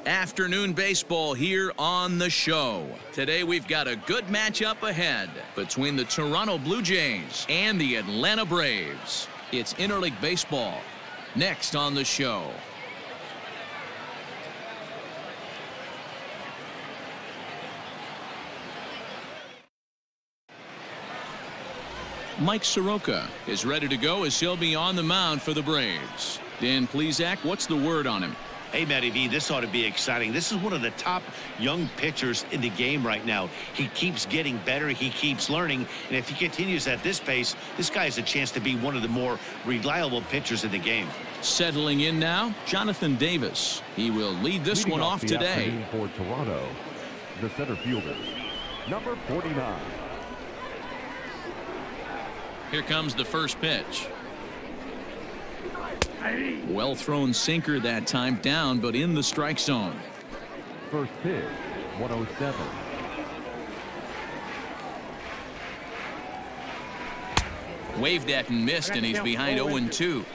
Afternoon baseball here on the show. Today we've got a good matchup ahead between the Toronto Blue Jays and the Atlanta Braves. It's interleague baseball next on the show. Mike Soroka is ready to go as he'll be on the mound for the Braves. Dan Plesac, what's the word on him? Hey, Matty V, this ought to be exciting. This is one of the top young pitchers in the game right now. He keeps getting better. He keeps learning. And if he continues at this pace, this guy has a chance to be one of the more reliable pitchers in the game. Settling in now, Jonathan Davis. He will lead this one off today. For Toronto, the center fielder, number 49. Here comes the first pitch. Well thrown sinker that time, down but in the strike zone. First pitch, 107. Waved at and missed, and he's behind 0-2.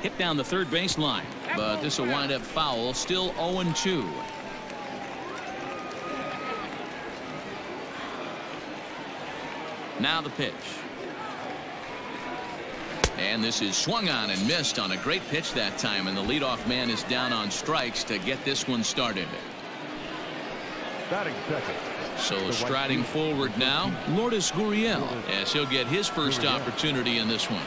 Hit down the third baseline, but this will wind up foul. Still 0-2. Now the pitch. And this is swung on and missed on a great pitch that time, and the leadoff man is down on strikes to get this one started. Batting second. So striding forward now, Lourdes Gurriel, as he'll get his first opportunity in this one.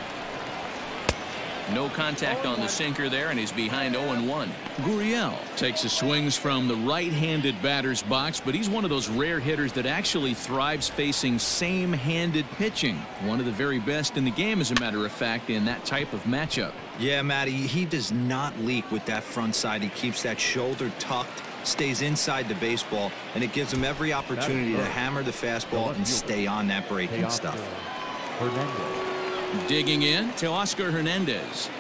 No contact on the sinker there, and he's behind 0-1. Gurriel takes his swings from the right-handed batter's box, but he's one of those rare hitters that actually thrives facing same-handed pitching. One of the very best in the game, as a matter of fact, in that type of matchup. Yeah, Matty, he does not leak with that front side. He keeps that shoulder tucked, stays inside the baseball, and it gives him every opportunity to hammer the fastball and stay on that breaking stuff. Hernandez. Digging in to Oscar Hernandez.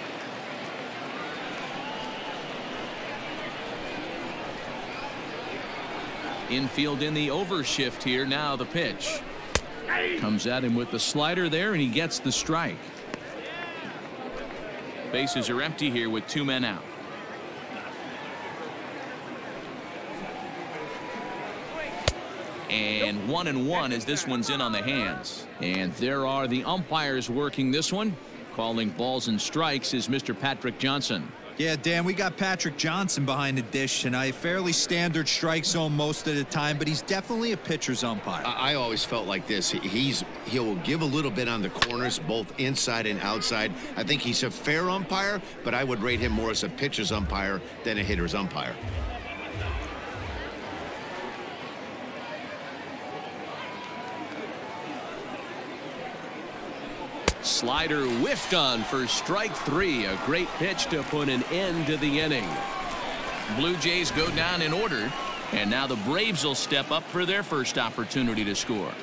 Infield in the overshift here. Now the pitch. Comes at him with the slider there, and he gets the strike. Bases are empty here with 2 men out. And 1-1 as this one's in on the hands. And there are the umpires working this one. Calling balls and strikes is Mr. Patrick Johnson. Yeah, Dan, we got Patrick Johnson behind the dish tonight. Fairly standard strike zone most of the time, but he's definitely a pitcher's umpire. I always felt like this. He'll give a little bit on the corners, both inside and outside. I think he's a fair umpire, but I would rate him more as a pitcher's umpire than a hitter's umpire. Slider whiffed on for strike 3. A great pitch to put an end to the inning. Blue Jays go down in order, and now the Braves will step up for their first opportunity to score.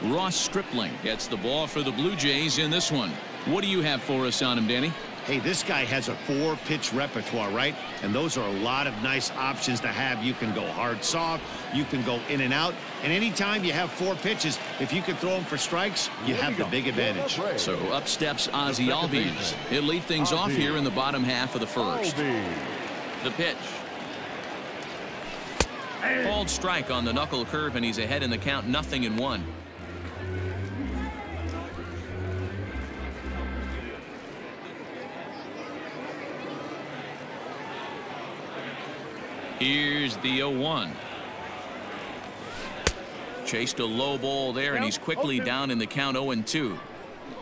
Ross Stripling gets the ball for the Blue Jays in this one. What do you have for us on him, Danny? Hey, this guy has a 4-pitch repertoire, right? And those are a lot of nice options to have. You can go hard, soft. You can go in and out. And anytime you have 4 pitches, if you can throw them for strikes, you have the big advantage. So up steps Ozzie Albies. He'll lead things off here in the bottom half of the first. The pitch. Called strike on the knuckle curve, and he's ahead in the count, 0-1. Here's the 0-1. Chased a low ball there, and he's quickly down in the count, 0-2.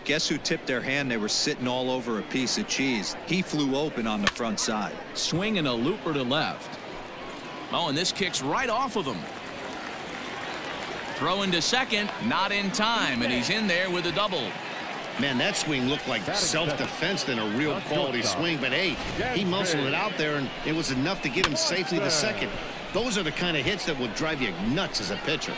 Guess who tipped their hand? They were sitting all over a piece of cheese. He flew open on the front side. Swing and a looper to left. Oh, and this kicks right off of him. Throw into second, not in time, and he's in there with a double. Man, that swing looked like self-defense than a real quality swing. But, hey, he muscled it out there, and it was enough to get him safely to second. Those are the kind of hits that will drive you nuts as a pitcher.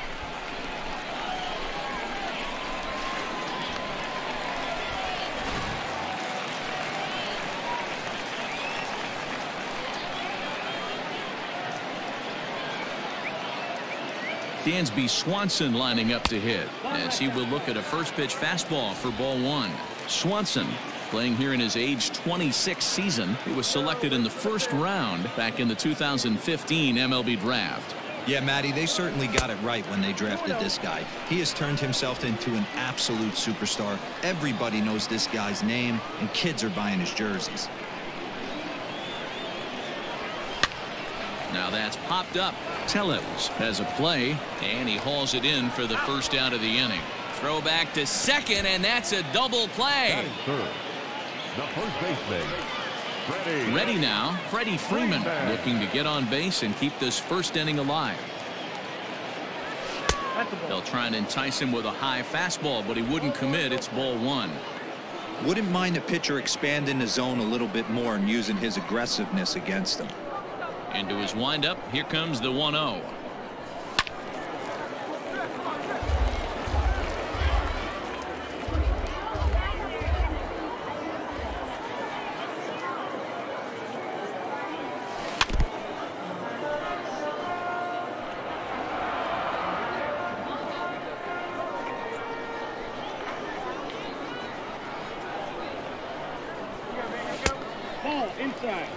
Dansby Swanson lining up to hit, as he will look at a first pitch fastball for ball one. Swanson, playing here in his age 26 season. He was selected in the first round back in the 2015 MLB draft. Yeah, Matty, they certainly got it right when they drafted this guy. He has turned himself into an absolute superstar. Everybody knows this guy's name, and kids are buying his jerseys. Now that's popped up. Tellez has a play, and he hauls it in for the first out of the inning. Throw back to second, and that's a double play. Third, the first baseman, Freddie. Ready now, Freddie Freeman looking to get on base and keep this first inning alive. They'll try and entice him with a high fastball, but he wouldn't commit. It's ball one. Wouldn't mind the pitcher expanding the zone a little bit more and using his aggressiveness against him. Into his windup, here comes the 1-0. Ball inside.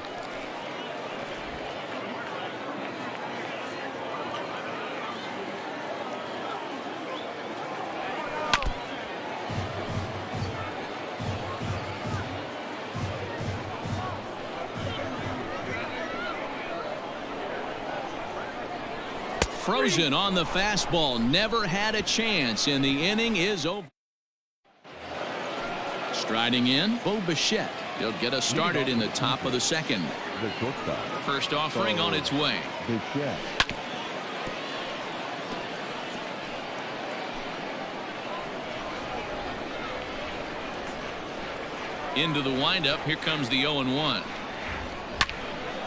Frozen on the fastball. Never had a chance, and the inning is over. Striding in, Bo Bichette. He'll get us started in the top of the second. The shortstop. First offering on its way. Bichette. Into the windup. Here comes the 0-1.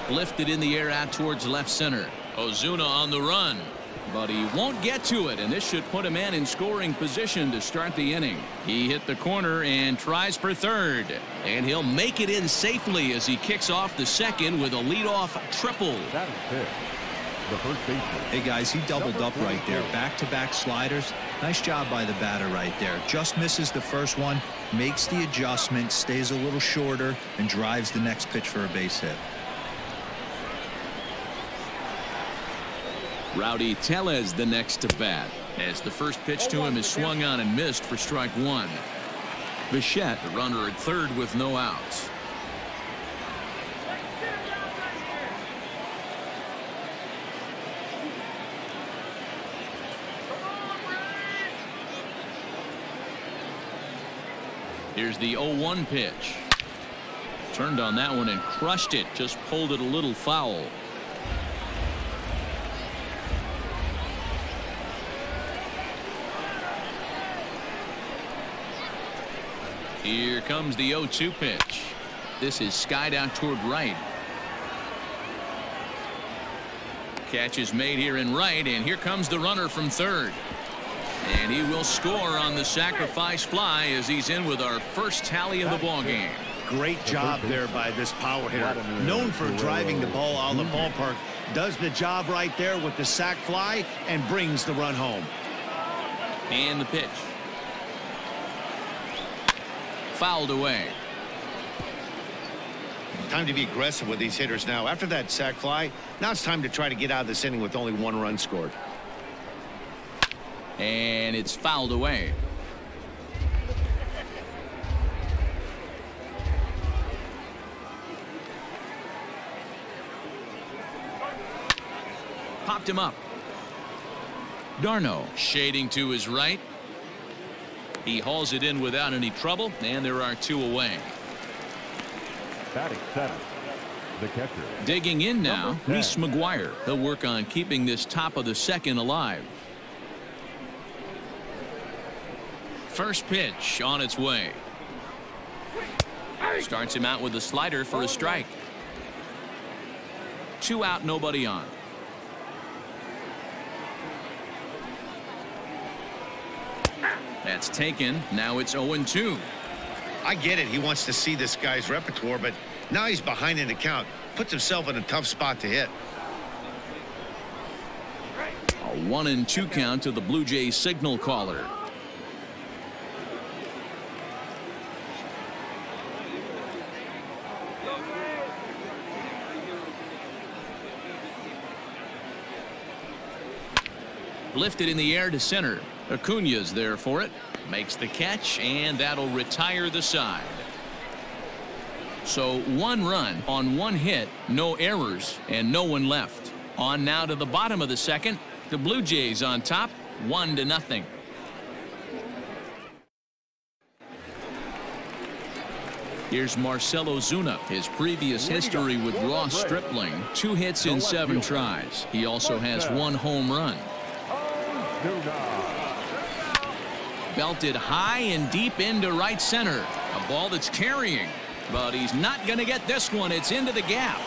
Lifted in the air out towards left center. Ozuna on the run, but he won't get to it, and this should put a man in scoring position to start the inning. He hit the corner and tries for third, and he'll make it in safely as he kicks off the second with a leadoff triple. That is it. The first baseman. Hey guys, he doubled up right there. Back-to-back sliders. Nice job by the batter right there. Just misses the first one, makes the adjustment, stays a little shorter, and drives the next pitch for a base hit. Rowdy Tellez the next to bat, as the first pitch to him is swung on and missed for strike one. Bichette, the runner at third with no outs. Here's the 0-1 pitch. Turned on that one and crushed it. Just pulled it a little foul. Here comes the 0-2 pitch. This is skied out toward right. Catch is made here in right, and here comes the runner from third. And he will score on the sacrifice fly as he's in with our first tally of the ball game. Great job there by this power hitter. Known for driving the ball out of the ballpark. Does the job right there with the sac fly and brings the run home. And the pitch. Fouled away. Time to be aggressive with these hitters now. After that sac fly, now it's time to try to get out of this inning with only one run scored. And it's fouled away. Popped him up. Darno shading to his right. He hauls it in without any trouble, and there are two away. Batting seventh, the catcher. Digging in now, Reese McGuire. He'll work on keeping this top of the second alive. First pitch on its way. Starts him out with a slider for a strike. 2 out, nobody on. That's taken. Now it's 0-2. I get it. He wants to see this guy's repertoire, but now he's behind in the count. Puts himself in a tough spot to hit. A 1-2 count to the Blue Jays signal caller. Lifted in the air to center. Acuna's there for it. Makes the catch, and that'll retire the side. So 1 run on 1 hit, no errors, and no one left. On now to the bottom of the second. The Blue Jays on top, 1-0. Here's Marcell Ozuna. His previous history with Ross Stripling, 2 hits in 7 tries. He also has 1 home run. Belted high and deep into right center. A ball that's carrying, but he's not going to get this one. It's into the gap.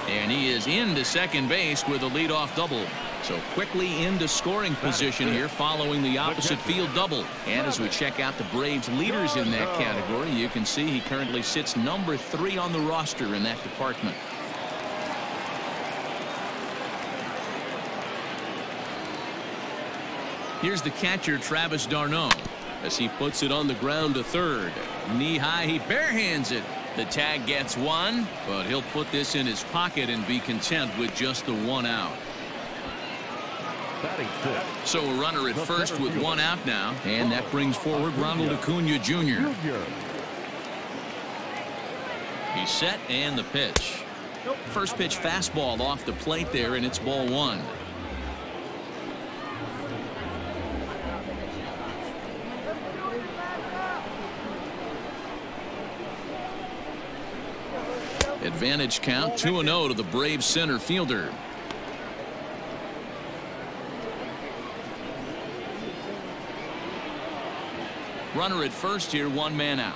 And he is into second base with a leadoff double. So quickly into scoring position here following the opposite field double. And as we check out the Braves leaders in that category, you can see he currently sits number 3 on the roster in that department. Here's the catcher, Travis d'Arnaud, as he puts it on the ground to third. Knee high, he barehands it. The tag gets 1, but he'll put this in his pocket and be content with just the 1 out. So a runner at first with 1 out now, and that brings forward Ronald Acuna Jr. He's set, and the pitch. First pitch fastball off the plate there, and it's ball 1. Advantage count 2-0 to the Braves center fielder. Runner at first here, 1 man out.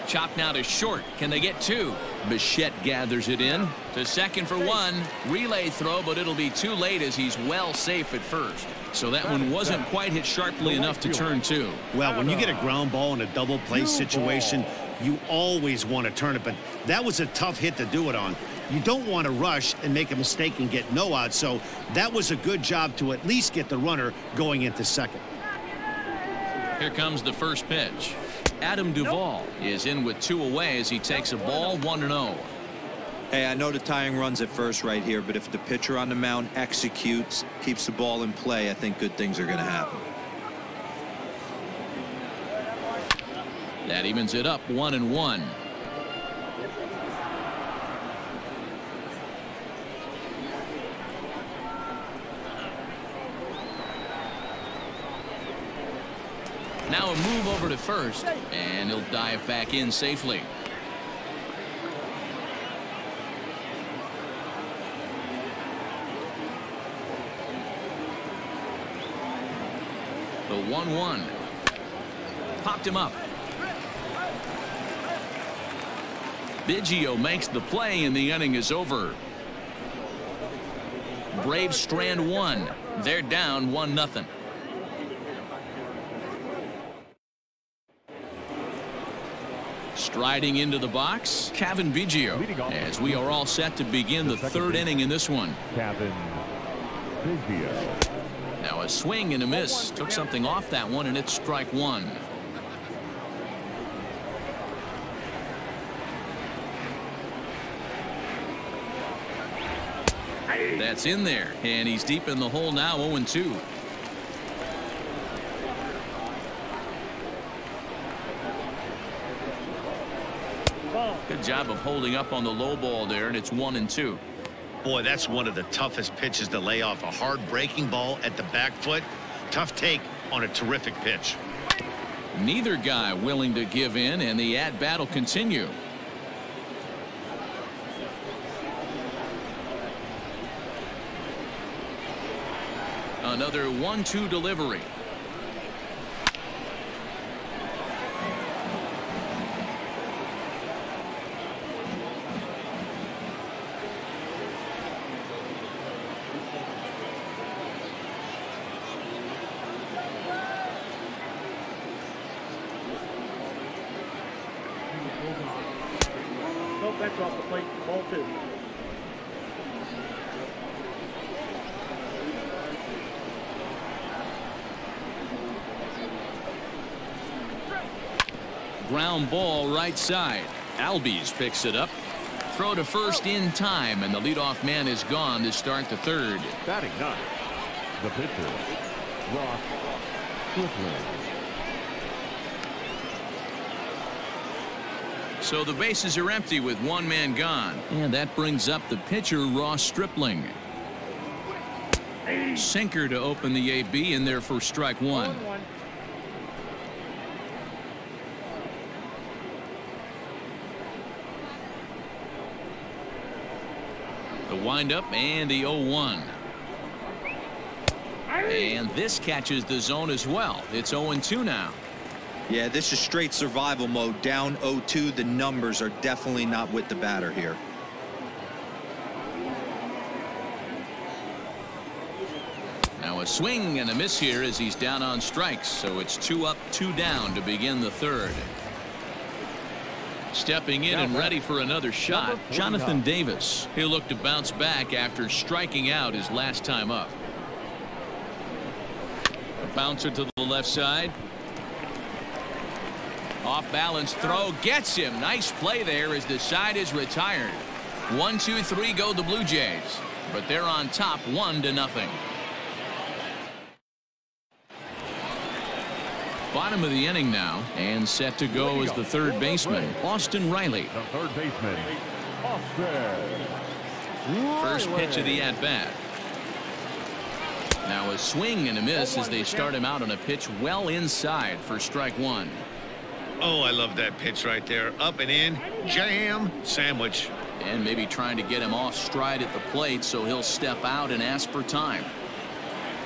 Chop now to short. Can they get 2? Bichette gathers it in to second for 1. Relay throw, but it'll be too late as he's well safe at first. So that one wasn't quite hit sharply enough to turn 2. Well, when you get a ground ball in a double play situation, you always want to turn it, but that was a tough hit to do it on. You don't want to rush and make a mistake and get no out, so that was a good job to at least get the runner going into second. Here comes the first pitch. Adam Duvall is in with 2 away as he takes a ball, 1-0. Hey, I know the tying run's at first right here, but if the pitcher on the mound executes, keeps the ball in play, I think good things are going to happen. That evens it up, 1-1. Now a move over to first, and he'll dive back in safely. The 1-1. Popped him up. Biggio makes the play, and the inning is over. Braves strand 1. They're down 1-0. Striding into the box, Cavan Biggio, as we are all set to begin the 3rd inning in this one. Cavan Biggio. Now a swing and a miss. Took something off that one, and it's strike 1. That's in there, and he's deep in the hole now, 0-2. Good job of holding up on the low ball there, and it's 1-2. Boy, that's one of the toughest pitches to lay off. A hard breaking ball at the back foot. Tough take on a terrific pitch. Neither guy willing to give in, and the at-bat will continue. Another 1-2 delivery. Nope, that's off the plate. Ball 2. Ground ball right side. Albies picks it up. Throw to first in time, and the leadoff man is gone to start the third. Batting ninth, the pitcher, Ross Stripling. So the bases are empty with one man gone. And that brings up the pitcher, Ross Stripling. Sinker to open the AB in there for strike one. The windup and the 0-1. And this catches the zone as well. It's 0-2 now. Yeah, this is straight survival mode. Down 0-2. The numbers are definitely not with the batter here. Now a swing and a miss here as he's down on strikes. So it's 2 up, 2 down to begin the third. Stepping in and ready for another shot, Jonathan Davis. He'll look to bounce back after striking out his last time up. A bouncer to the left side. Off balance throw gets him. Nice play there as the side is retired. 1, 2, 3 go the Blue Jays, but they're on top 1-0. Bottom of the inning now, and set to go is the third baseman, Austin Riley. The third baseman, Austin Riley. First pitch of the at-bat. Now a swing and a miss as they start him out on a pitch well inside for strike one. Oh, I love that pitch right there. Up and in, jam, sandwich. And maybe trying to get him off stride at the plate, so he'll step out and ask for time.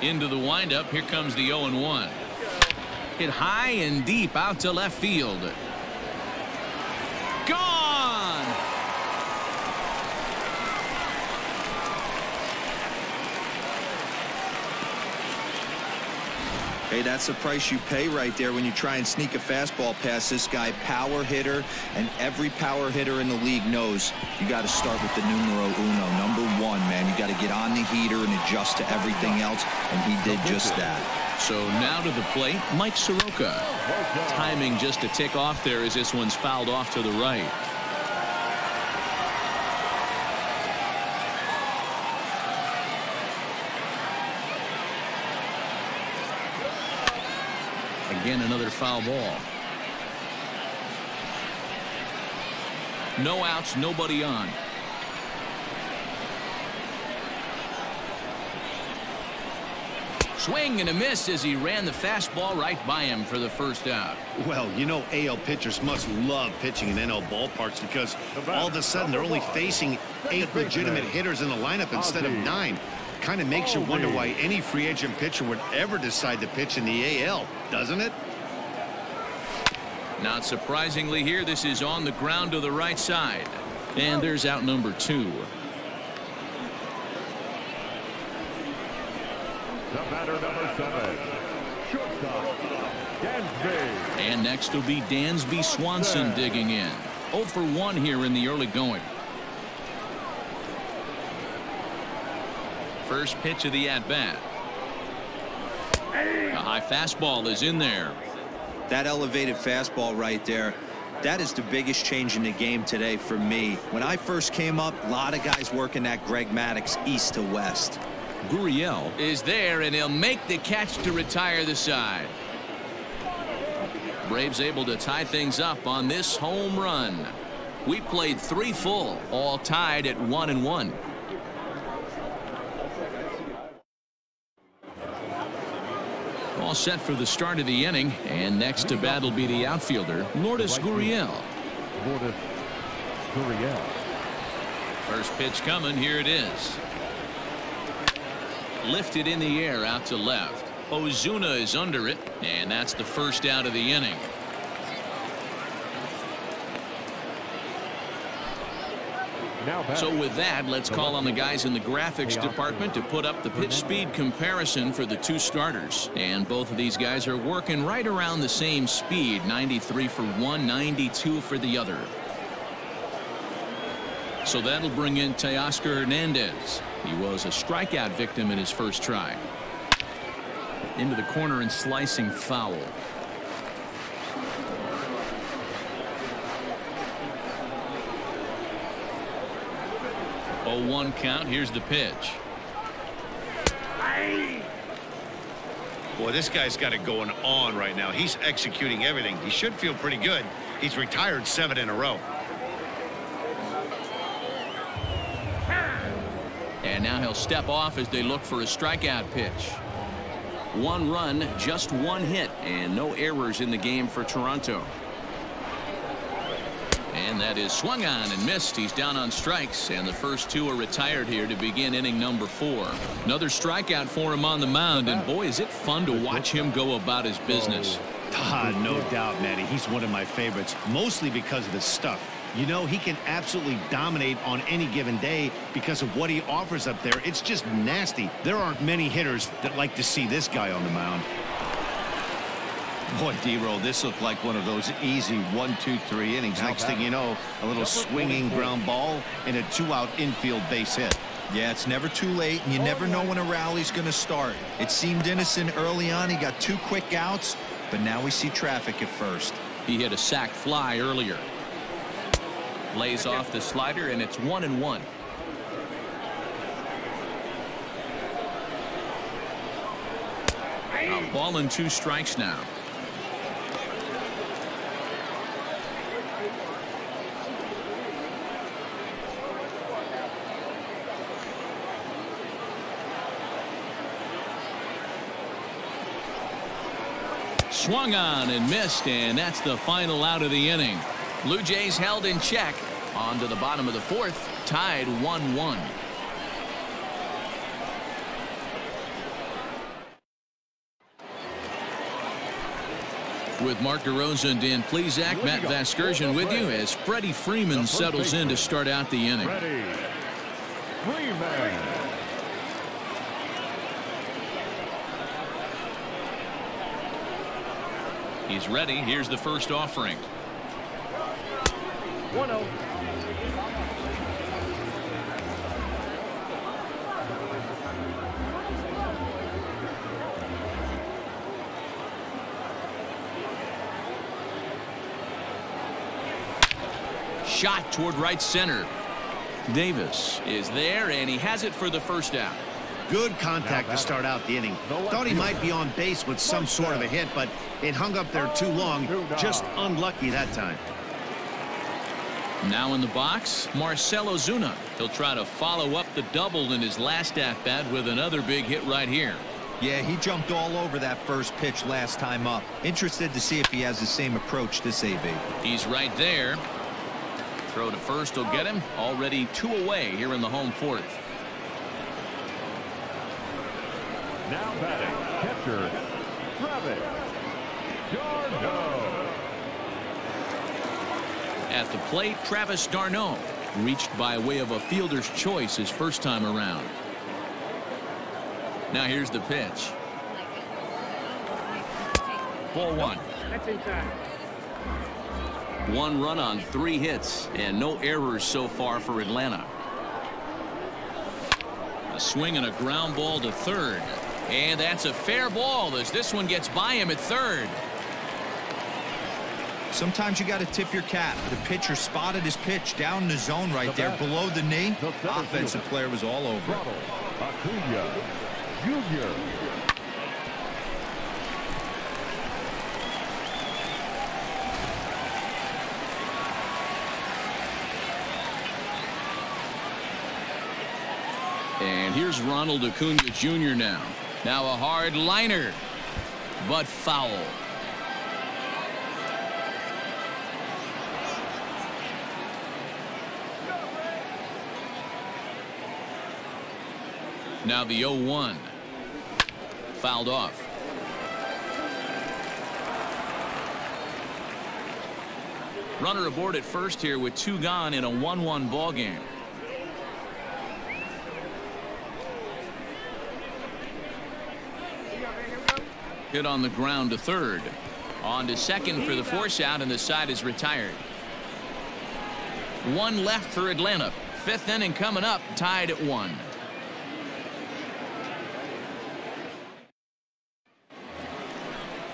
Into the windup, here comes the 0-1. Hit high and deep out to left field. Gone! Hey, that's the price you pay right there when you try and sneak a fastball past this guy. Power hitter, and every power hitter in the league knows you got to start with the numero uno, number 1, man. You got to get on the heater and adjust to everything else, and he did just that. So now to the plate, Mike Soroka. Timing just a tick off there as this one's fouled off to the right. Again, another foul ball. No outs, nobody on. Swing and a miss as he ran the fastball right by him for the first out. Well, you know, AL pitchers must love pitching in NL ballparks because all of a sudden they're only facing 8 legitimate hitters in the lineup instead of 9. Kind of makes you wonder why any free agent pitcher would ever decide to pitch in the AL, doesn't it? Not surprisingly here, this is on the ground to the right side. And there's out number 2. The batter, number 7, shortstop, Dansby. And next will be Dansby Swanson digging in. 0 for 1 here in the early going. First pitch of the at-bat. A high fastball is in there. That elevated fastball right there, that is the biggest change in the game today for me. When I first came up, a lot of guys working that Greg Maddux east to west. Gurriel is there, and he'll make the catch to retire the side. Braves able to tie things up on this home run. We played 3 full, all tied at 1-1. All set for the start of the inning, and next to bat will be the outfielder, Lourdes Gurriel. Lourdes Gurriel. First pitch coming, here it is. Lifted in the air out to left. Ozuna is under it, and that's the first out of the inning. So with that, let's call on the guys in the graphics department to put up the pitch speed comparison for the 2 starters. And both of these guys are working right around the same speed, 93 for one, 92 for the other. So that'll bring in Teoscar Hernandez. He was a strikeout victim in his first try. Into the corner and slicing foul. 0-1 count. Here's the pitch. Boy, this guy's got it going on right now. He's executing everything. He should feel pretty good. He's retired 7 in a row. And now he'll step off as they look for a strikeout pitch. 1 run, just 1 hit, and no errors in the game for Toronto. And that is swung on and missed. He's down on strikes, and the first 2 are retired here to begin inning number 4. Another strikeout for him on the mound, and boy, is it fun to watch him go about his business. No doubt, Matty. He's one of my favorites, mostly because of his stuff. You know, he can absolutely dominate on any given day because of what he offers up there. It's just nasty. There aren't many hitters that like to see this guy on the mound. Boy, D-Roll, this looked like one of those easy 1, 2, 3 innings. Next thing you know, a little swinging ground ball and a 2-out infield base hit. Yeah, it's never too late, and you never know when a rally's going to start. It seemed innocent early on. He got 2 quick outs, but now we see traffic at first. He hit a sac fly earlier. Lays off the slider, and it's 1-1. A ball and 2 strikes now. Swung on and missed, and that's the final out of the inning. Blue Jays held in check. On to the bottom of the 4th, tied 1-1. With Mark DeRosa and Dan Plesac, Matt Vasgersian with you as Freddie Freeman settles in to start out the inning. He's ready. Here's the first offering. 1-0. Shot toward right center. Davis is there, and he has it for the first out. Good contact to start out the inning. Thought he might be on base with some sort of a hit, but it hung up there too long. Just unlucky that time. Now in the box, Marcell Ozuna. He'll try to follow up the double in his last at-bat with another big hit right here. Yeah, he jumped all over that first pitch last time up. Interested to see if he has the same approach this AB. He's right there. Throw to first will get him. Already 2 away here in the home 4th. Now batting, catcher, Travis d'Arnaud. At the plate, Travis d'Arnaud reached by way of a fielder's choice his first time around. Now here's the pitch. Ball 1. That's inside. 1 run on 3 hits and no errors so far for Atlanta. A swing and a ground ball to third, and that's a fair ball as this one gets by him at third. Sometimes you got to tip your cap. The pitcher spotted his pitch down in the zone right there below the knee. Offensive player was all over it. Acuna Jr. And here's Ronald Acuna Jr. now. Now a hard liner, but foul. Now the 0-1. Fouled off. Runner aboard at first here with 2 gone in a 1-1 ball game. Hit on the ground to third. On to second for the force out, and the side is retired. 1 left for Atlanta. fifth inning coming up, tied at 1.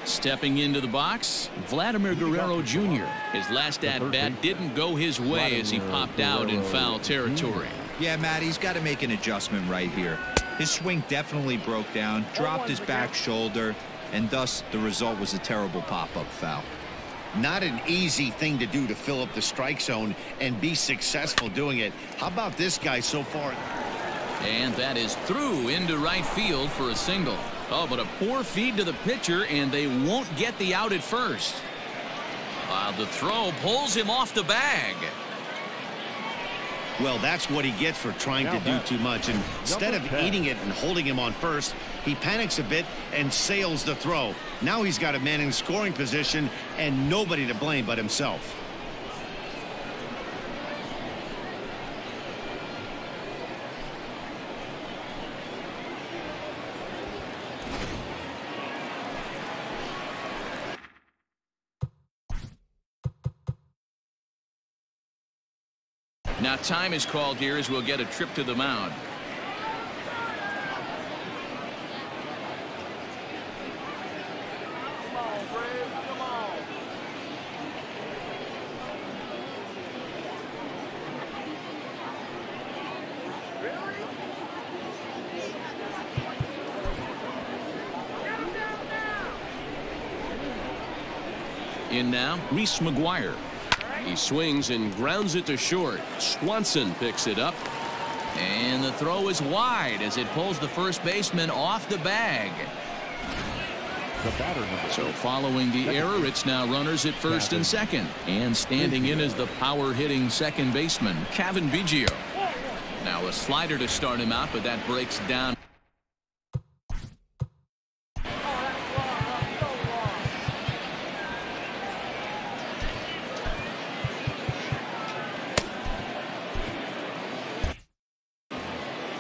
Stepping into the box, Vladimir Guerrero Jr. His last at-bat didn't go his way as he popped out in foul territory. Yeah, Matt, he's got to make an adjustment right here. His swing definitely broke down, dropped his back shoulder, and thus the result was a terrible pop-up foul. Not an easy thing to do to fill up the strike zone and be successful doing it. How about this guy so far? And that is through into right field for a single. Oh, but a poor feed to the pitcher, and they won't get the out at first. The throw pulls him off the bag. Well, that's what he gets for trying to do too much. And instead of eating it and holding him on first, he panics a bit and sails the throw. Now he's got a man in scoring position and nobody to blame but himself. Now time is called here as we'll get a trip to the mound. In now, Reese McGuire. He swings and grounds it to short. Swanson picks it up. And the throw is wide as it pulls the first baseman off the bag. So following the error, it's now runners at first and second. And standing in is the power-hitting second baseman, Kevin Biggio. Now a slider to start him out, but that breaks down.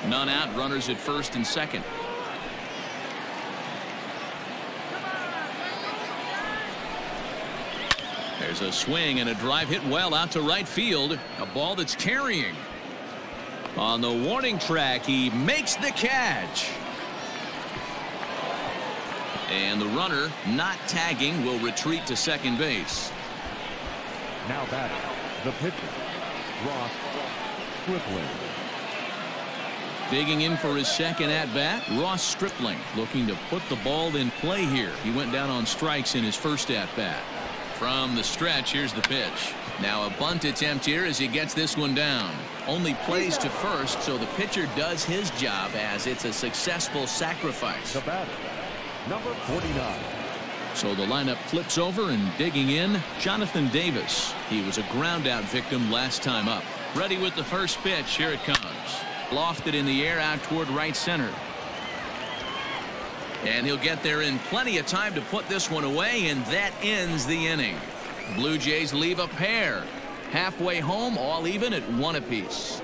None out, runners at first and second. There's a swing and a drive hit well out to right field. A ball that's carrying. On the warning track, he makes the catch. And the runner, not tagging, will retreat to second base. Now batting, the pitcher, Ross Stripling. Digging in for his second at-bat, Ross Stripling looking to put the ball in play here. He went down on strikes in his first at-bat. From the stretch, here's the pitch. Now a bunt attempt here as he gets this one down. Only plays to first, so the pitcher does his job as it's a successful sacrifice. The batter, number 49. So the lineup flips over, and digging in, Jonathan Davis. He was a ground-out victim last time up. Ready with the first pitch. Here it comes. Lofted in the air out toward right center. And he'll get there in plenty of time to put this one away, and that ends the inning. Blue Jays leave a pair. Halfway home, all even at 1 apiece.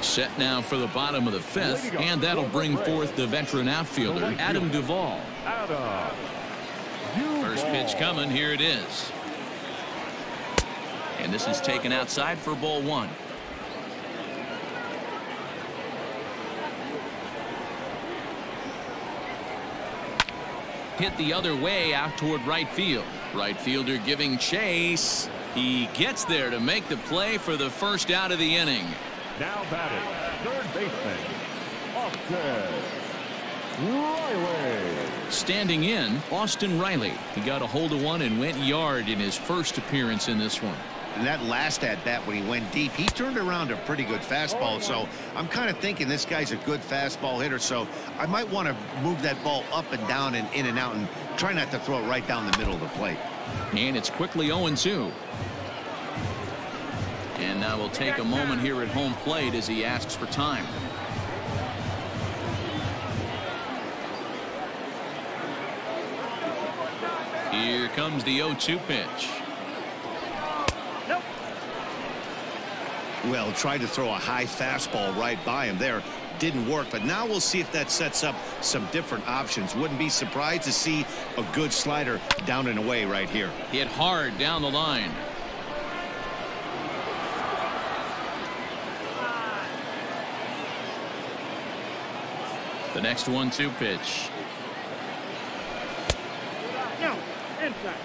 Set now for the bottom of the 5th, and that'll bring forth the veteran outfielder, Adam Duvall. First pitch coming. Here it is. And this is taken outside for ball 1. Hit the other way out toward right field. Right fielder giving chase. He gets there to make the play for the first out of the inning. Now batting, third baseman, Austin Riley. Standing in, Austin Riley. He got a hold of one and went yard in his first appearance in this one. And that last at-bat when he went deep, he turned around a pretty good fastball. So I'm kind of thinking this guy's a good fastball hitter. So I might want to move that ball up and down and in and out and try not to throw it right down the middle of the plate. And it's quickly 0-2. And now we'll take a moment here at home plate as he asks for time. Here comes the 0-2 pitch. Well, tried to throw a high fastball right by him there. didn't work, but now we'll see if that sets up some different options. Wouldn't be surprised to see a good slider down and away right here. Hit hard down the line. The next 1-2 pitch. No, inside.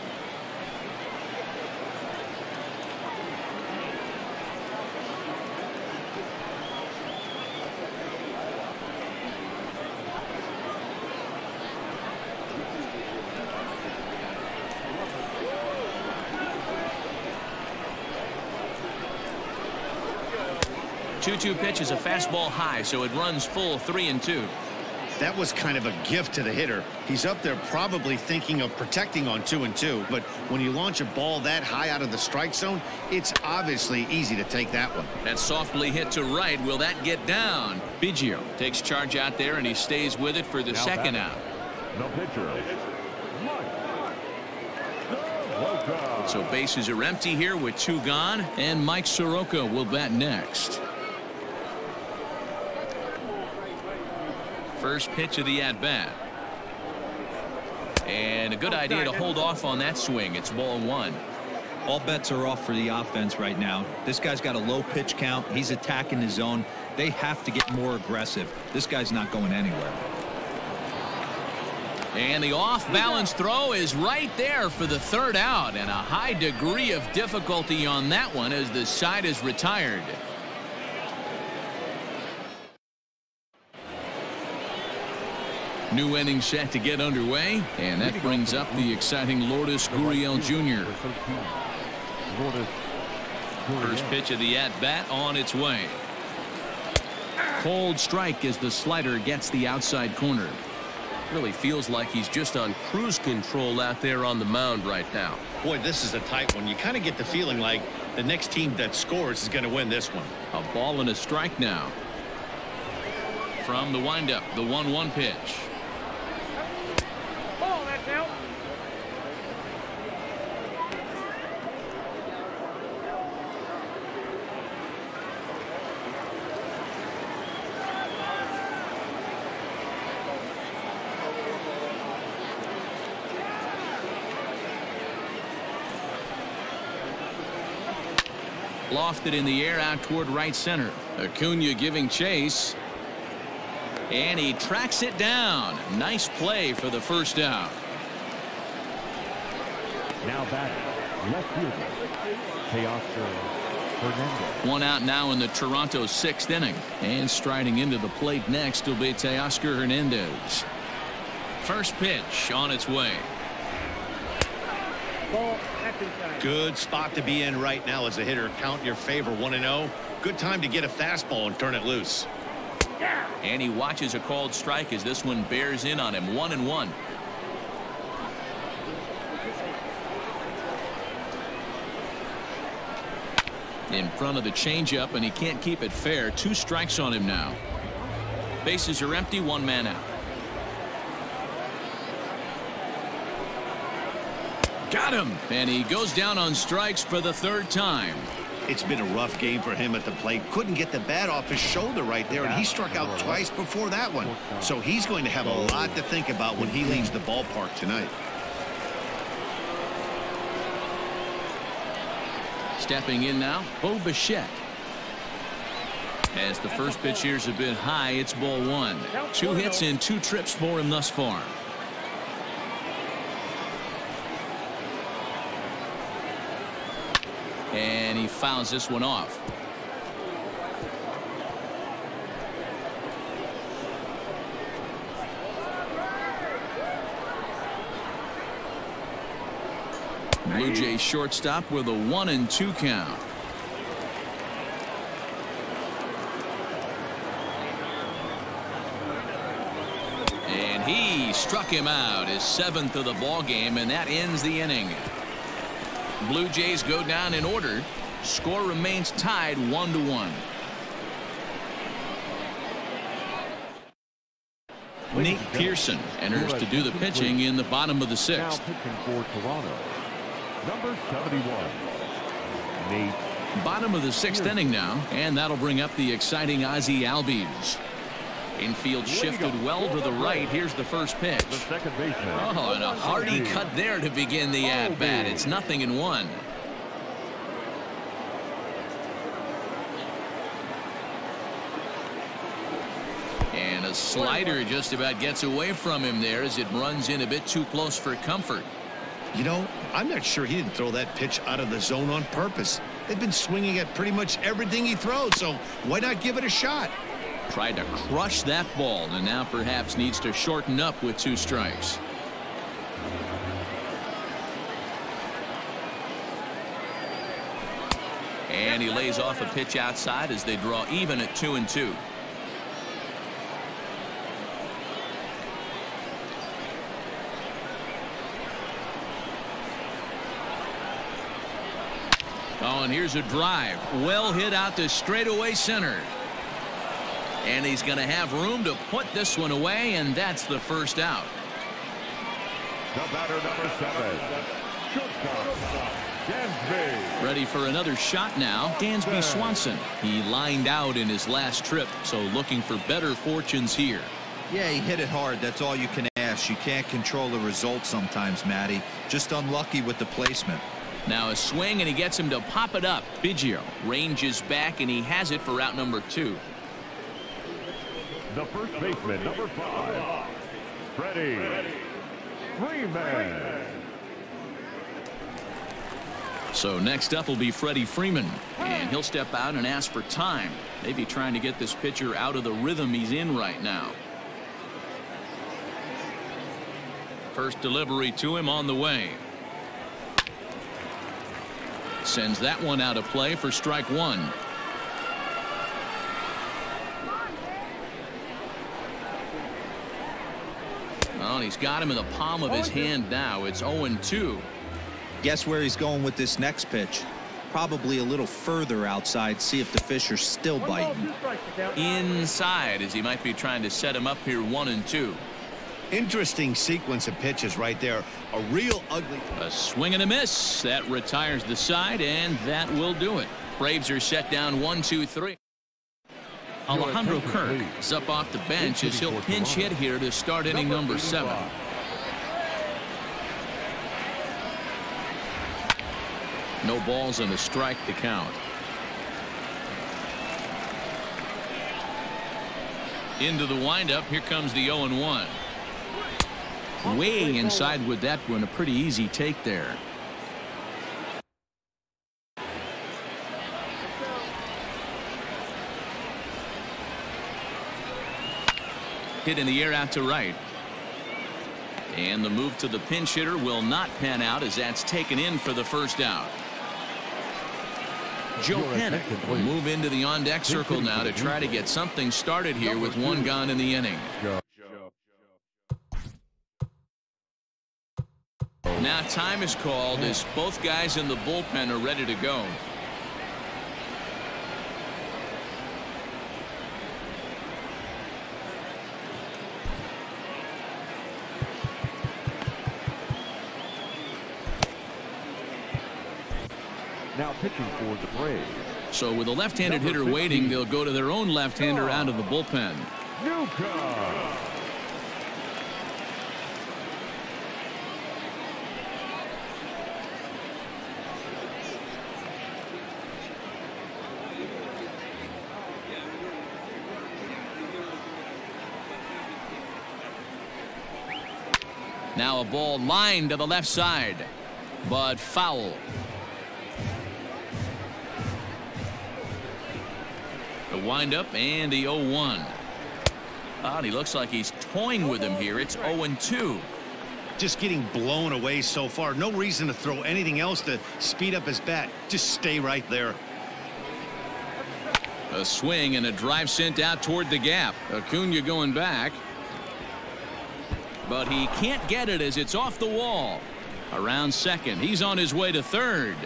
Two pitch is a fastball high, so it runs full 3-2. That was kind of a gift to the hitter. He's up there probably thinking of protecting on 2-2, but when you launch a ball that high out of the strike zone, it's obviously easy to take that one. That softly hit to right. Will that get down? Biggio takes charge out there, and he stays with it for the second out. The pitcher. So bases are empty here with 2 gone, and Mike Soroka will bat next. First pitch of the at-bat. And a good idea to hold off on that swing. It's ball 1. All bets are off for the offense right now. This guy's got a low pitch count. He's attacking the zone. They have to get more aggressive. This guy's not going anywhere. And the off-balance throw is right there for the 3rd out, and a high degree of difficulty on that one as the side is retired. New inning set to get underway, and that brings up the exciting Lourdes Gurriel Jr. First pitch of the at-bat on its way. Cold strike as the slider gets the outside corner. Really feels like he's just on cruise control out there on the mound right now. Boy, this is a tight one. You kind of get the feeling like the next team that scores is going to win this one. A ball and a strike now. From the windup, the 1-1 pitch. Ball, that's out. Lofted in the air out toward right center. Acuna giving chase. And he tracks it down. Nice play for the first out. Now batting, left fielder, Hernandez. 1 out now in the Toronto 6th inning. And striding into the plate next will be Teoscar Hernandez. First pitch on its way. Ball, that's inside. Good spot to be in right now as a hitter. Count your favor 1-0. Good time to get a fastball and turn it loose. And he watches a called strike as this one bears in on him. 1-1. In front of the changeup, and he can't keep it fair. 2 strikes on him now. Bases are empty. 1 man out. Got him, and he goes down on strikes for the 3rd time. It's been a rough game for him at the plate. Couldn't get the bat off his shoulder right there, and he struck out twice before that one. So he's going to have a lot to think about when he leaves the ballpark tonight. Stepping in now, Bo Bichette. As the first pitch here's a bit high, it's ball 1. 2 hits and 2 trips for him thus far. And he fouls this one off. Blue Jays shortstop with a 1-2 count. And he struck him out, his 7th of the ball game, and that ends the inning. Blue Jays go down in order. Score remains tied 1-1. Nate Pearson enters to do the pitching in the bottom of the 6th. Now pitching for Toronto, number 71, Nate. Bottom of the 6th inning now, and that'll bring up the exciting Ozzie Albies. Infield shifted well to the right. Here's the first pitch. The second baseman. Oh, and a hearty cut there to begin the at-bat. It's 0-1. And a slider just about gets away from him there as it runs in a bit too close for comfort. You know, I'm not sure he didn't throw that pitch out of the zone on purpose. They've been swinging at pretty much everything he throws, so why not give it a shot? Tried to crush that ball and now perhaps needs to shorten up with 2 strikes. And he lays off a pitch outside as they draw even at 2-2. Oh, and here's a drive. Well hit out to straightaway center. And he's going to have room to put this one away, and that's the first out. The batter, number 7. Shortstop, Dansby. Ready for another shot now, Dansby Swanson. He lined out in his last trip, so looking for better fortunes here. Yeah, he hit it hard. That's all you can ask. You can't control the result sometimes, Matty. Just unlucky with the placement. Now a swing, and he gets him to pop it up. Biggio ranges back, and he has it for out number 2. The first baseman, number 5, Freddie Freeman. So next up will be Freddie Freeman, and he'll step out and ask for time. Maybe trying to get this pitcher out of the rhythm he's in right now. First delivery to him on the way. Sends that one out of play for strike 1. Well, and he's got him in the palm of his hand now. It's 0-2. Guess where he's going with this next pitch? Probably a little further outside. See if the fish are still biting. Inside, as he might be trying to set him up here 1-2. Interesting sequence of pitches right there. A real ugly. A swing and a miss. That retires the side, and that will do it. Braves are set down 1-2-3. Alejandro Kirk is up off the bench as he'll pinch hit here to start inning number 7. No balls and a strike to count. Into the windup. Here comes the 0-1. Way inside with that one. A pretty easy take there. Hit in the air out to right. And the move to the pinch hitter will not pan out as that's taken in for the first out. Joe Pennick will move into the on-deck circle now to try to get something started here with 1 gone in the inning. Now time is called as both guys in the bullpen are ready to go. Now pitching for the Braves. So with a left-handed hitter waiting, they'll go to their own left-hander out of the bullpen. Newcomb. Now a ball lined to the left side, but foul. The windup and the 0-1. And he looks like he's toying with him here. It's 0-2. Just getting blown away so far. No reason to throw anything else to speed up his bat. Just stay right there. A swing and a drive sent out toward the gap. Acuna going back. But he can't get it as it's off the wall. Around second. He's on his way to third.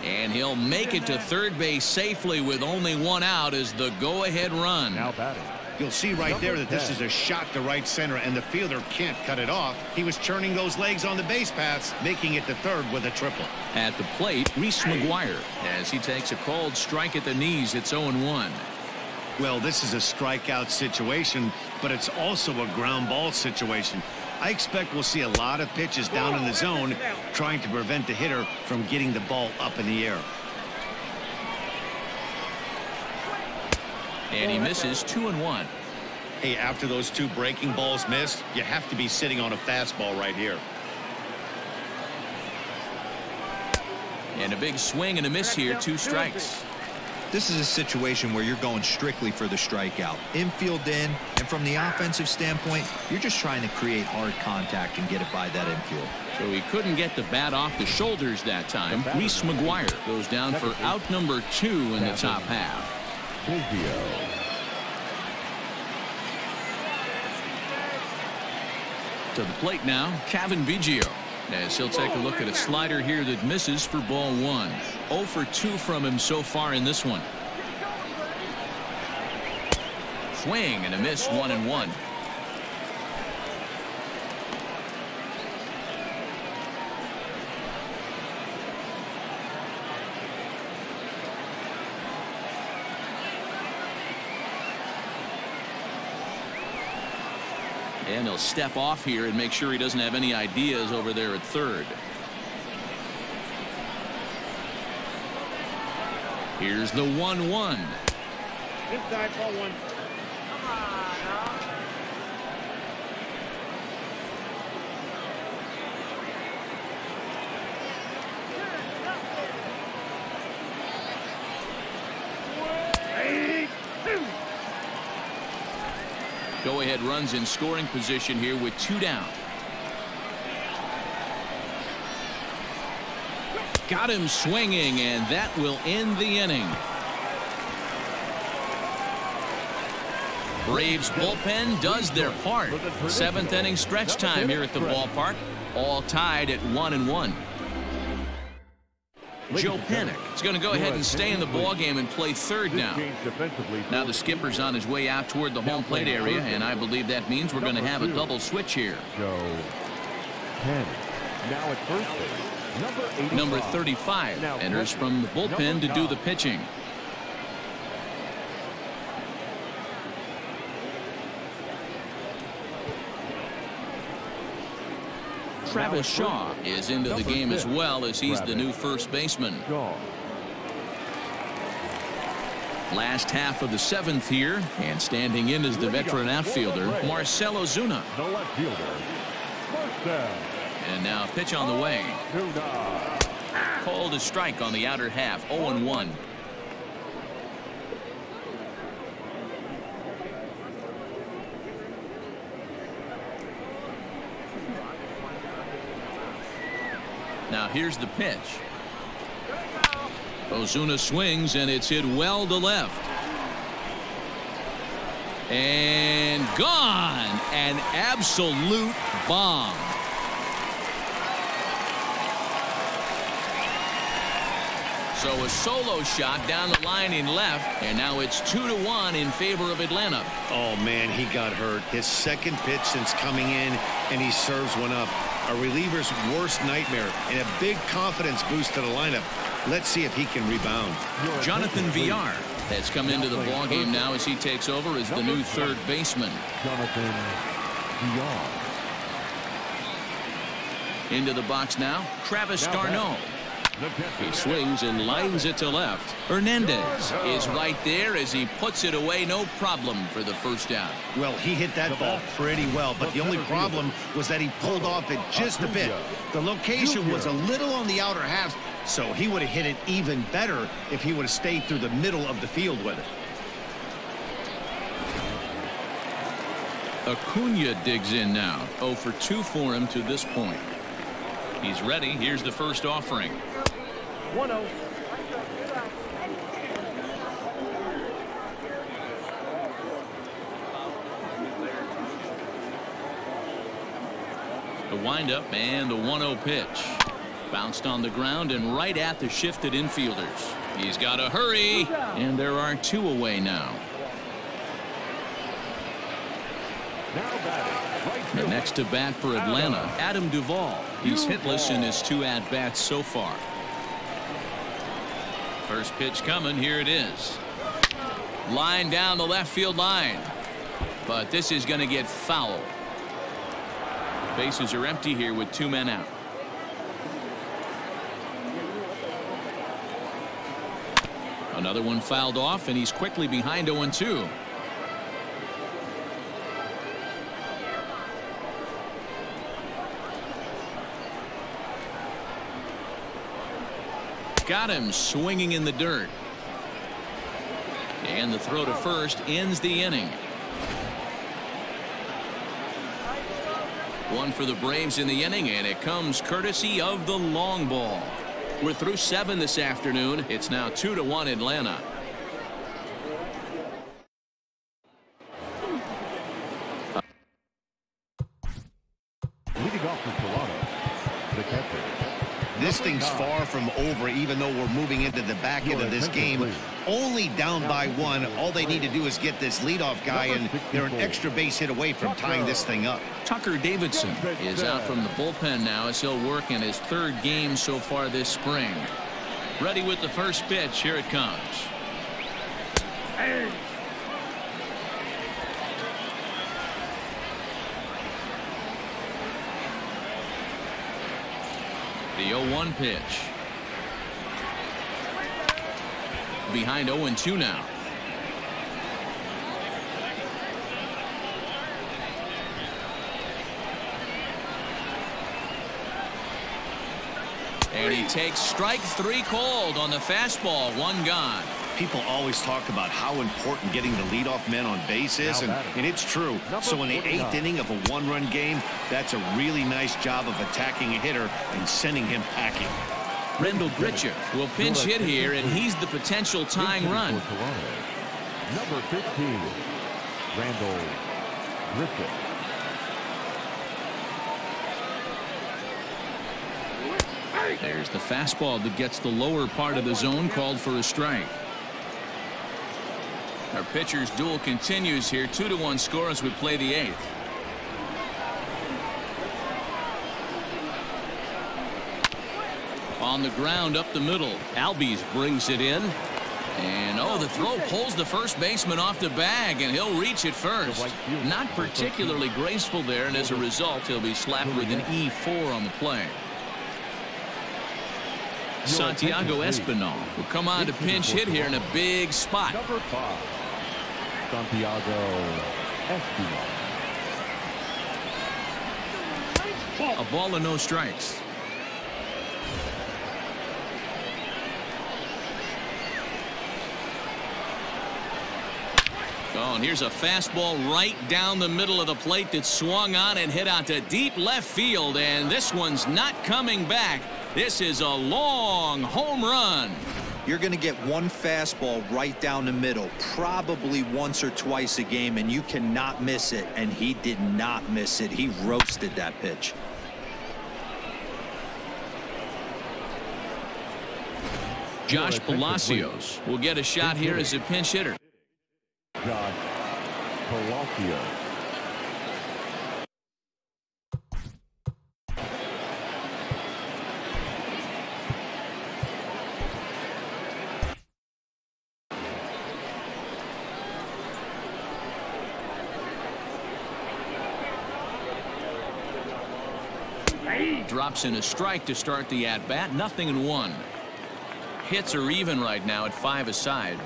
And he'll make it to third base safely with only 1 out as the go-ahead run. Now batting. You'll see right there that this is a shot to right center, and the fielder can't cut it off. He was churning those legs on the base paths, making it to third with a triple. At the plate, Reese McGuire, as he takes a called strike at the knees. It's 0-1. Well, this is a strikeout situation, but it's also a ground ball situation. I expect we'll see a lot of pitches down in the zone trying to prevent the hitter from getting the ball up in the air. And he misses 2-1. Hey, after those two breaking balls missed, you have to be sitting on a fastball right here. And a big swing and a miss here, 2 strikes. This is a situation where you're going strictly for the strikeout. Infield in, and from the offensive standpoint, you're just trying to create hard contact and get it by that infield. So he couldn't get the bat off the shoulders that time. Reese McGuire goes down for out number 2 in the top half. To the plate now, Kevin Biggio, as he'll take a look at a slider here that misses for ball 1. 0 for 2 from him so far in this one. Swing and a miss, 1-1. And he'll step off here and make sure he doesn't have any ideas over there at third. Here's the 1-1. Inside ball 1. Go-ahead runs in scoring position here with 2 down. Got him swinging, and that will end the inning. Braves bullpen does their part. 7th inning stretch time here at the ballpark. All tied at 1-1. Joe Panik is going to go ahead and stay in the ballgame and play third now. Now the skipper's on his way out toward the home plate area, and I believe that means we're going to have a double switch here. Joe Panik. Now at first base, number 35 enters from the bullpen to do the pitching. Travis Shaw is into the game as well, as he's the new first baseman. Last half of the 7th here, and standing in is the veteran outfielder Marcell Ozuna. The left fielder, Marcell. And now pitch on the way. Called a strike on the outer half. 0-1. Now here's the pitch. Ozuna swings, and it's hit well to left. And gone. An absolute bomb. So a solo shot down the line in left, and now it's 2-1 in favor of Atlanta. Oh, man, he got hurt. His second pitch since coming in, and he serves one up. A reliever's worst nightmare, and a big confidence boost to the lineup. Let's see if he can rebound. Jonathan Villar has come into the ballgame now as he takes over as the new third baseman. Jonathan Villar. Into the box now, Travis d'Arnaud. He swings and lines it to left. Hernandez is right there as he puts it away, no problem for the first out. Well, he hit that ball pretty well, but the only problem was that he pulled off it just a bit. The location was a little on the outer half, so he would have hit it even better if he would have stayed through the middle of the field with it. Acuna digs in now. 0 for 2 for him to this point. He's ready. Here's the first offering. 1-0. The windup and the 1-0 pitch. Bounced on the ground and right at the shifted infielders. He's got to hurry, and there are 2 away now. And next to bat for Atlanta, Adam Duvall. He's hitless in his 2 at-bats so far. First pitch coming. Here it is. Line down the left field line. But this is going to get fouled. Bases are empty here with 2 men out. Another one fouled off, and he's quickly behind 0-2. Got him swinging in the dirt. And the throw to first ends the inning. One for the Braves in the inning, and it comes courtesy of the long ball. We're through 7 this afternoon. It's now 2-1 Atlanta. Leading off for Toronto, the catcher. This thing's far from over, even though we're moving into the back end of this game. Only down by 1. All they need to do is get this leadoff guy, and they're an extra base hit away from tying this thing up. Tucker Davidson is out from the bullpen now as he'll work in his 3rd game so far this spring. Ready with the first pitch. Here it comes. The 0-1 pitch. Behind 0-2 now. And he takes strike 3 called on the fastball. 1 gone. People always talk about how important getting the leadoff men on base is, and it's true. So in the 8th inning of a 1-run game, that's a really nice job of attacking a hitter and sending him packing. Rendell Gritcher will pinch hit here, and he's the potential tying run. Number 15, Rendell Gritcher. There's the fastball that gets the lower part of the zone, called for a strike. Our pitcher's duel continues here. 2-1 score as we play the 8th. On the ground up the middle. Albies brings it in. And the throw pulls the first baseman off the bag, and he'll reach it first. Not particularly graceful there, and as a result, he'll be slapped with an E4 on the play. Santiago Espinal will come on to pinch hit here in a big spot. Number 5, Santiago Espinal. A ball and no strikes. And here's a fastball right down the middle of the plate that swung on and hit out to deep left field, and this one's not coming back. This is a long home run. You're going to get one fastball right down the middle, probably once or twice a game, and you cannot miss it, and he did not miss it. He roasted that pitch. Josh Palacios will get a shot here as a pinch hitter. Josh Palacios. Drops in a strike to start the at-bat. 0-1. Hits are even right now at 5 aside.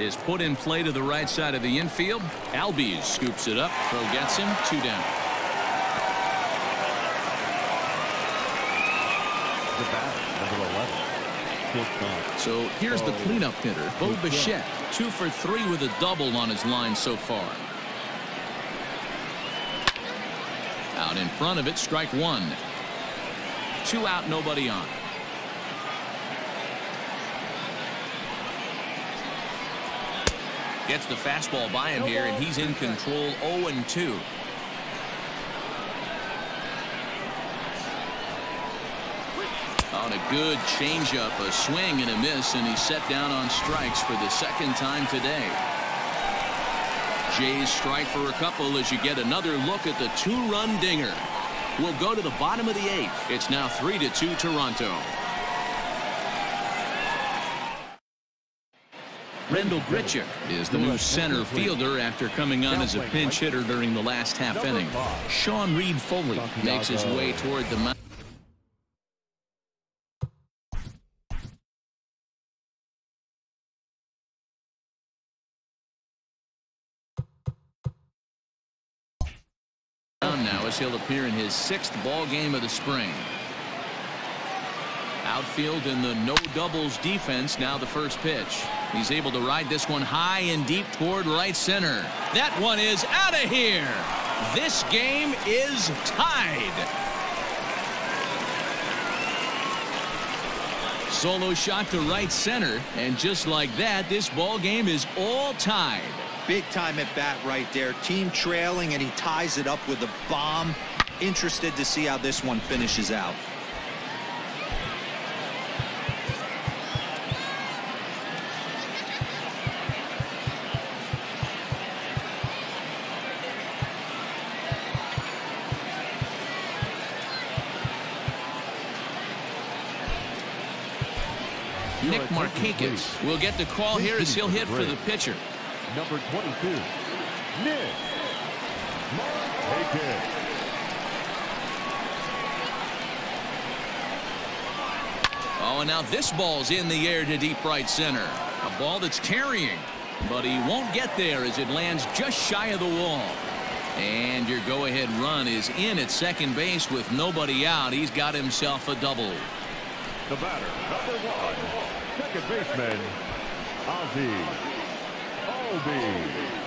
Is put in play to the right side of the infield. Albies scoops it up. Throw gets him. 2 down. The batter, number 11. So here's the cleanup hitter, Bo Bichette. 2 for 3 with a double on his line so far. Out in front of it, strike 1. 2 out, nobody on. Gets the fastball by him here, and he's in control. 0-2. On a good changeup, a swing and a miss, and he's set down on strikes for the 2nd time today. Jays strike for a couple as you get another look at the 2-run dinger. We'll go to the bottom of the 8th. It's now 3-2 Toronto. Rendell Gritchick is the new center fielder after coming on as a pinch hitter during the last half inning. Sean Reed Foley makes his way toward the mound. Now as he'll appear in his 6th ball game of the spring. Outfield in the no doubles defense. Now the first pitch. He's able to ride this one high and deep toward right center. That one is out of here. This game is tied. Solo shot to right center, and just like that, this ball game is all tied. Big time at bat right there. Team trailing, and he ties it up with a bomb. Interested to see how this one finishes out. Nick Markakis will get the call here as he'll hit for the pitcher. Number 22, Nick Markakis. Oh, and now this ball's in the air to deep right center. A ball that's carrying, but he won't get there as it lands just shy of the wall. And your go-ahead run is in at second base with nobody out. He's got himself a double. The batter, number 1, second baseman, Ozzie Albies.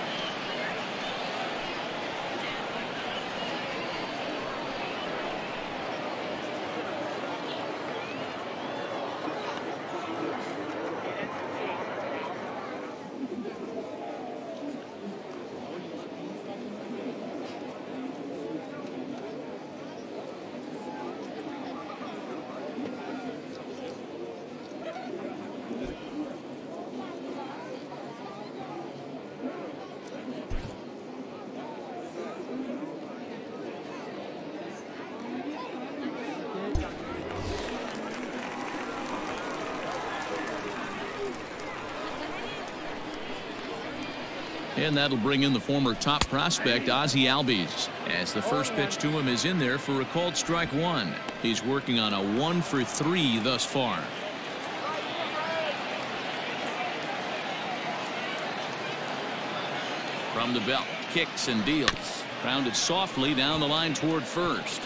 And that'll bring in the former top prospect, Ozzie Albies, as the first pitch to him is in there for a called strike 1. He's working on a 1-for-3 thus far. From the belt, kicks and deals. Grounded softly down the line toward first.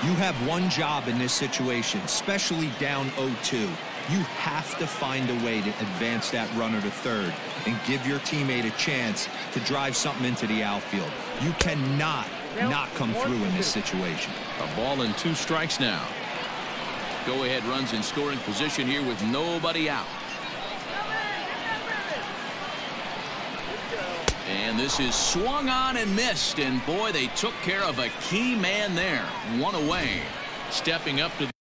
You have one job in this situation, especially down 0-2. You have to find a way to advance that runner to third and give your teammate a chance to drive something into the outfield. You cannot not come through in this situation. A ball and 2 strikes now. Go ahead runs in scoring position here with nobody out. And this is swung on and missed, and boy, they took care of a key man there. 1 away. Stepping up to the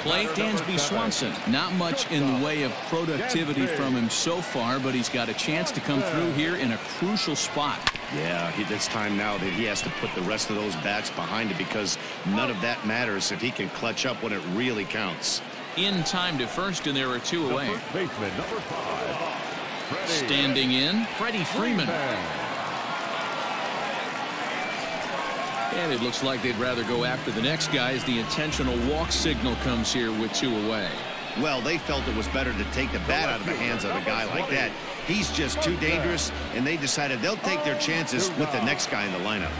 plate, Dansby Swanson. Not much in the way of productivity from him so far, but he's got a chance to come through here in a crucial spot. Yeah, it's time now that he has to put the rest of those bats behind it, because none of that matters if he can clutch up when it really counts. In time to first, and there are 2 away. First baseman, number 5, Standing in, Freddie Freeman. And it looks like they'd rather go after the next guy as the intentional walk signal comes here with 2 away. Well, they felt it was better to take the bat out of the hands of a guy like that. He's just too dangerous, and they decided they'll take their chances with the next guy in the lineup.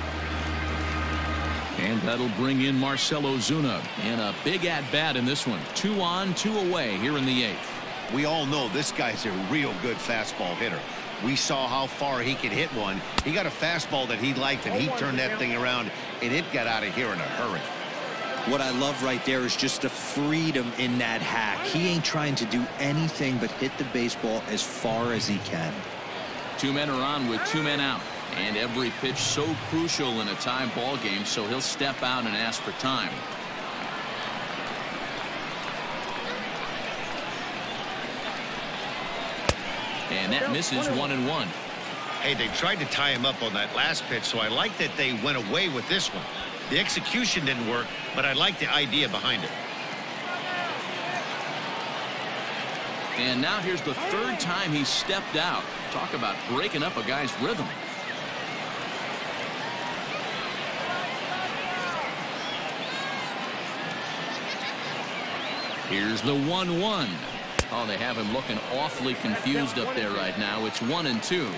And that'll bring in Marcell Ozuna in a big at-bat in this one. 2 on, 2 away here in the 8th. We all know this guy's a real good fastball hitter. We saw how far he could hit one. He got a fastball that he liked, and he turned that thing around, and it got out of here in a hurry. What I love right there is just the freedom in that hack. He ain't trying to do anything but hit the baseball as far as he can. 2 men are on with 2 men out. And every pitch so crucial in a tie ball game, so he'll step out and ask for time. And that misses 1-1. Hey, they tried to tie him up on that last pitch, so I like that they went away with this one. The execution didn't work, but I like the idea behind it. And now here's the 3rd time he stepped out. Talk about breaking up a guy's rhythm. Here's the 1-1. Oh, they have him looking awfully confused up there right now. It's 1-2.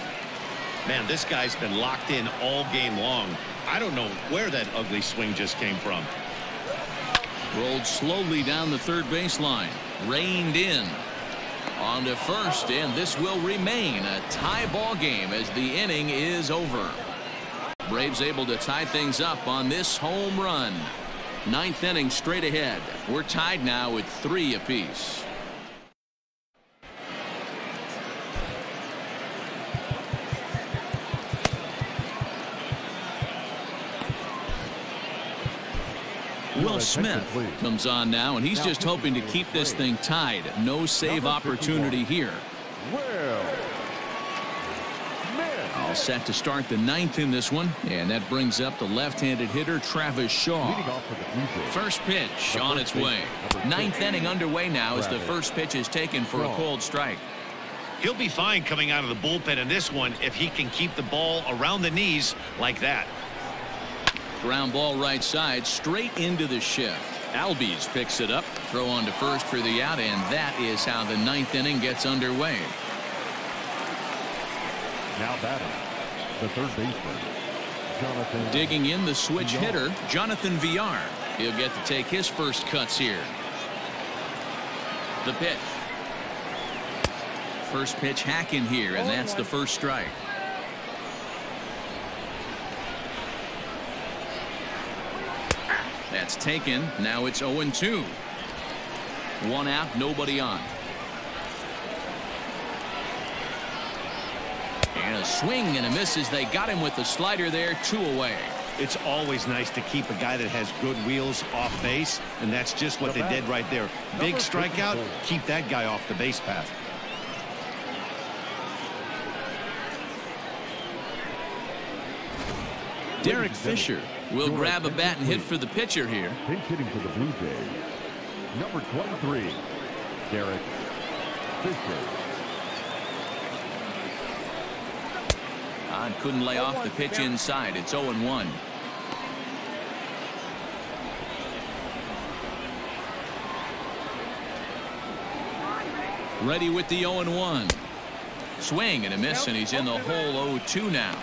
Man, this guy's been locked in all game long. I don't know where that ugly swing just came from. Rolled slowly down the 3rd baseline. Reined in. On to first, and this will remain a tie ball game as the inning is over. Braves able to tie things up on this home run. 9th inning straight ahead. We're tied now at 3 apiece. Will Smith comes on now, and he's just hoping to keep this thing tied. No save opportunity here. All set to start the 9th in this one, and that brings up the left-handed hitter Travis Shaw. First pitch on its way. 9th inning underway now as the first pitch is taken for a cold strike. He'll be fine coming out of the bullpen in this one if he can keep the ball around the knees like that. Ground ball right side, straight into the shift. Albies picks it up. Throw on to first for the out, and that is how the 9th inning gets underway. Now batting, the 3rd baseman, Jonathan. Digging in the switch hitter, Jonathan Villar. He'll get to take his first cuts here. The pitch. First pitch hack in here, and that's the first strike. That's taken. Now it's 0-2. 1 out, nobody on. And a swing and a miss as they got him with the slider there. 2 away. It's always nice to keep a guy that has good wheels off base, and that's just what they did right there. Big strikeout, keep that guy off the base path. Derek Fisher will grab a bat and hit for the pitcher here. Pinch hitting for the Blue Jays, number 23, Derek Fisher. Couldn't lay off the pitch inside. It's 0-1. Ready with the 0-1. Swing and a miss, and he's in the hole. 0-2 now.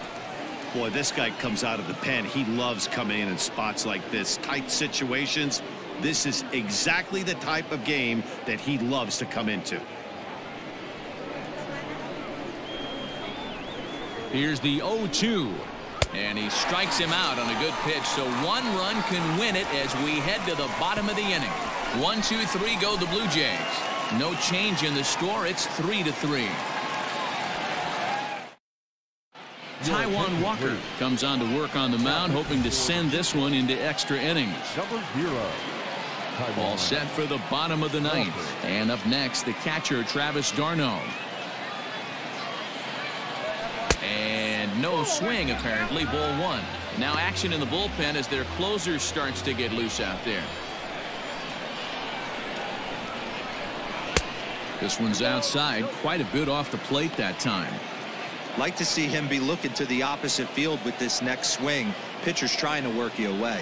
Boy, this guy comes out of the pen. He loves coming in spots like this, tight situations. This is exactly the type of game that he loves to come into. Here's the 0-2, and he strikes him out on a good pitch, so 1 run can win it as we head to the bottom of the inning. 1, 2, 3 go the Blue Jays. No change in the score. It's 3-3. Taijuan Walker comes on to work on the mound, hoping to send this one into extra innings. Number 0. All set for the bottom of the 9th. And up next, the catcher, Travis d'Arnaud. And no swing, apparently. Ball 1. Now action in the bullpen as their closer starts to get loose out there. This one's outside, quite a bit off the plate that time. Like to see him be looking to the opposite field with this next swing. Pitcher's trying to work you away.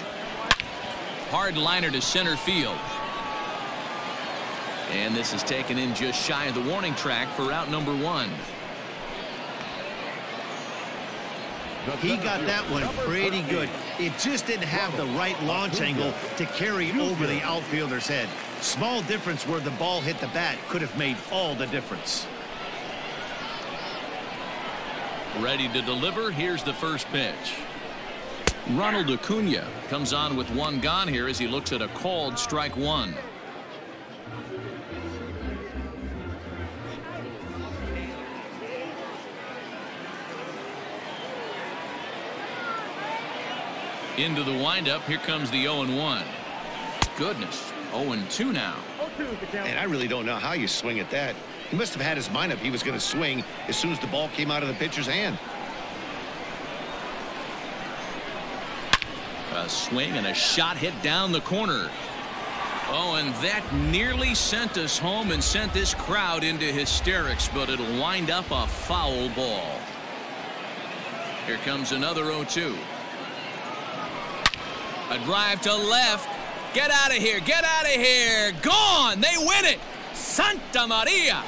Hard liner to center field. And this is taken in just shy of the warning track for out number 1. He got that one pretty good. It just didn't have the right launch angle to carry over the outfielder's head. Small difference where the ball hit the bat could have made all the difference. Ready to deliver. Here's the first pitch. Ronald Acuna comes on with one gone here as he looks at a called strike one. Into the windup. Here comes the 0-1. Goodness. 0-2 now. And I really don't know how you swing at that. He must have had his mind up he was going to swing as soon as the ball came out of the pitcher's hand. A swing and a shot hit down the corner. Oh, and that nearly sent us home and sent this crowd into hysterics, but it'll wind up a foul ball. Here comes another 0-2. A drive to left. Get out of here. Get out of here. Gone. They win it. Santa Maria.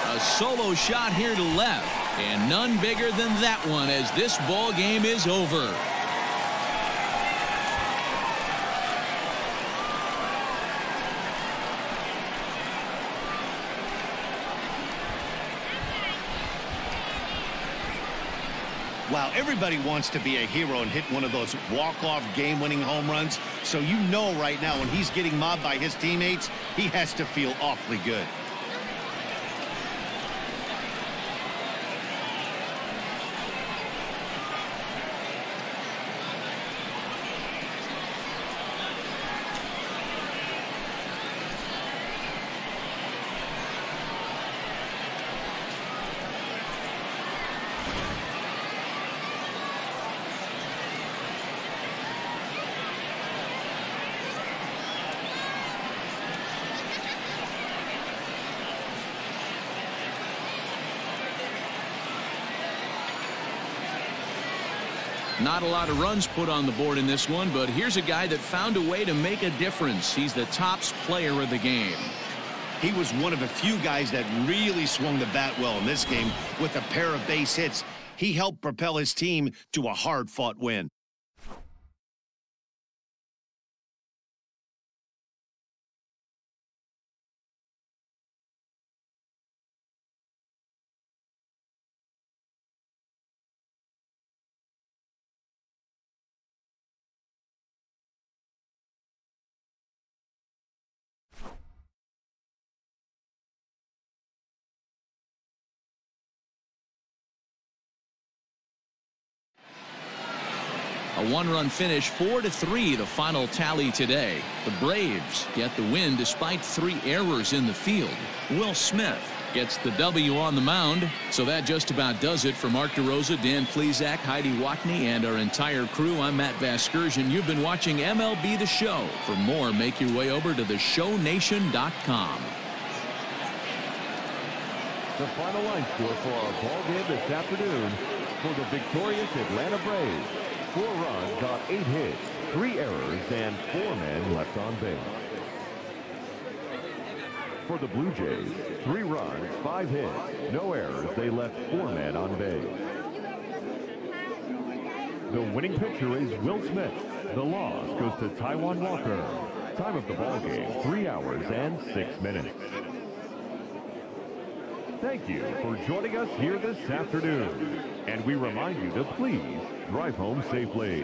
A solo shot here to left, and none bigger than that one as this ball game is over. Wow, everybody wants to be a hero and hit one of those walk-off game-winning home runs. So you know right now when he's getting mobbed by his teammates, he has to feel awfully good. Not a lot of runs put on the board in this one, but here's a guy that found a way to make a difference. He's the tops player of the game. He was one of a few guys that really swung the bat well in this game with a pair of base hits. He helped propel his team to a hard-fought win. A one-run finish, 4-3, the final tally today. The Braves get the win despite 3 errors in the field. Will Smith gets the W on the mound. So that just about does it for Mark DeRosa, Dan Plesac, Heidi Watney, and our entire crew. I'm Matt Vasgersian. You've been watching MLB The Show. For more, make your way over to theshownation.com. The final line score for our ball game this afternoon for the victorious Atlanta Braves. 4 runs on 8 hits, 3 errors, and 4 men left on base. For the Blue Jays, 3 runs, 5 hits, no errors. They left 4 men on base. The winning pitcher is Will Smith. The loss goes to Taijuan Walker. Time of the ball game, 3 hours and 6 minutes. Thank you for joining us here this afternoon. And we remind you to please drive home safely.